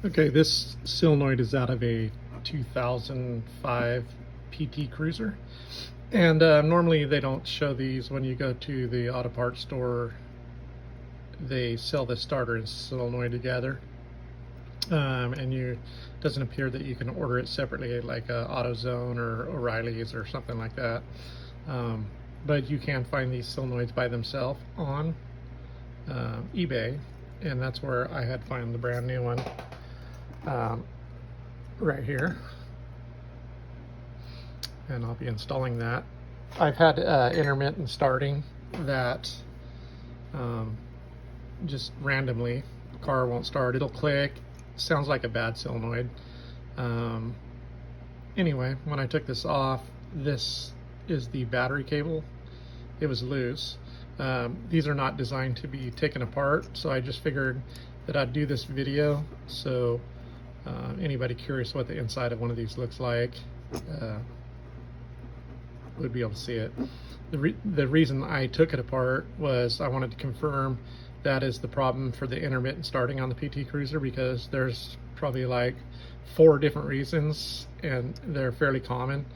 Okay, this solenoid is out of a 2005 PT Cruiser, and normally they don't show these when you go to the auto parts store. They sell the starter and solenoid together, and it doesn't appear that you can order it separately like AutoZone or O'Reilly's or something like that. But you can find these solenoids by themselves on eBay, and that's where I had found the brand new one. Right here, and I'll be installing that. I've had intermittent starting that just randomly the car won't start, it'll click, sounds like a bad solenoid. Anyway, when I took this off, this is the battery cable. It was loose. These are not designed to be taken apart, so I just figured that I'd do this video so anybody curious what the inside of one of these looks like would be able to see it. The reason I took it apart was I wanted to confirm that is the problem for the intermittent starting on the PT Cruiser, because there's probably like 4 different reasons, and they're fairly common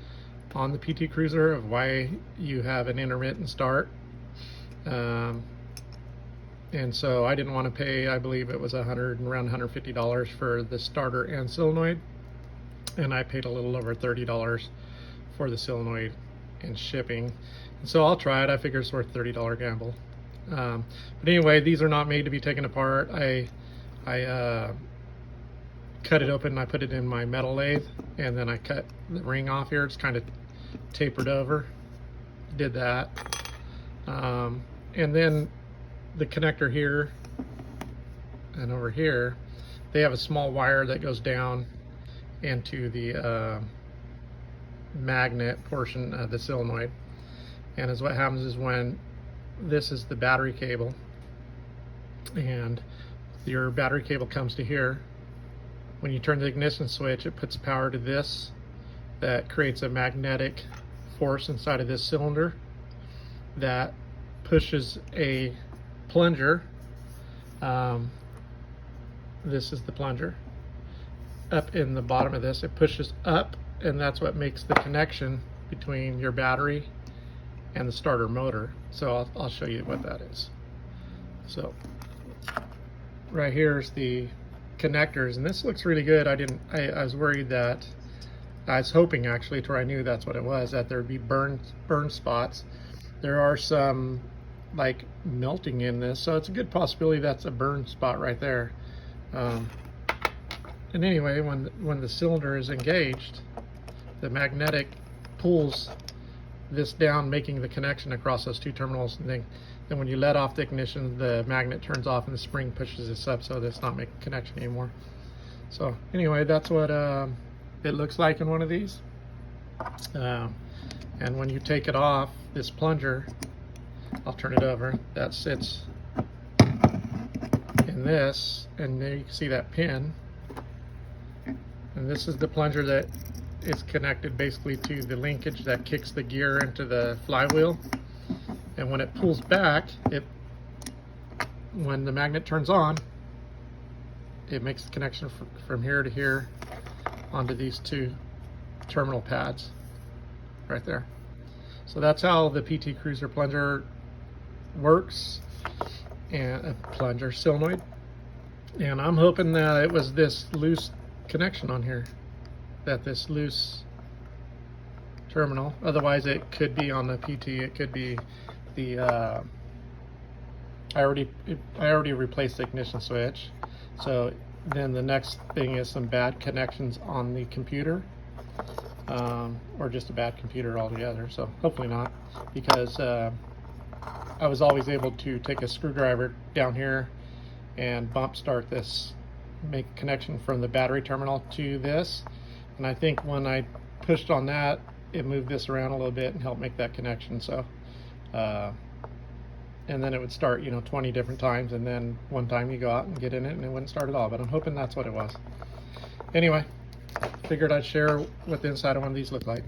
on the PT Cruiser of why you have an intermittent start. And so I didn't want to pay, I believe it was around $150 for the starter and solenoid, and I paid a little over $30 for the solenoid and shipping. And so I'll try it. I figure it's worth $30 gamble. But anyway, these are not made to be taken apart. I cut it open and I put it in my metal lathe, and then I cut the ring off here. It's kind of tapered over. Did that. And then the connector here and over here, they have a small wire that goes down into the magnet portion of the solenoid. And as what happens is, when this is the battery cable, and your battery cable comes to here, when you turn the ignition switch, it puts power to this, that creates a magnetic force inside of this cylinder that pushes a plunger. This is the plunger. Up in the bottom of this, it pushes up, and that's what makes the connection between your battery and the starter motor. So I'll show you what that is. So right here is the connectors, and this looks really good. I was worried that, I was hoping actually, to where I knew that's what it was, that there'd be burn spots. There are some like melting in this, so it's a good possibility that's a burn spot right there. And anyway, when the cylinder is engaged, the magnetic pulls this down, making the connection across those 2 terminals, and then when you let off the ignition, the magnet turns off and the spring pushes this up, so that's not making connection anymore. So anyway, that's what it looks like in one of these. And when you take it off, this plunger, I'll turn it over, that sits in this, and there you can see that pin, and this is the plunger that is connected basically to the linkage that kicks the gear into the flywheel. And when it pulls back, when the magnet turns on, it makes the connection from here to here onto these 2 terminal pads right there. So that's how the PT Cruiser plunger works, and a plunger solenoid. And I'm hoping that it was this loose connection on here, that this loose terminal. Otherwise, it could be on the PT. It could be the I already replaced the ignition switch. So then the next thing is some bad connections on the computer, or just a bad computer altogether. So hopefully not, because I was always able to take a screwdriver down here and bump start this, make a connection from the battery terminal to this. And I think when I pushed on that, it moved this around a little bit and helped make that connection. So, and then it would start, 20 different times, and then one time you go out and get in it and it wouldn't start at all. But I'm hoping that's what it was. Anyway, figured I'd share what the inside of one of these look like.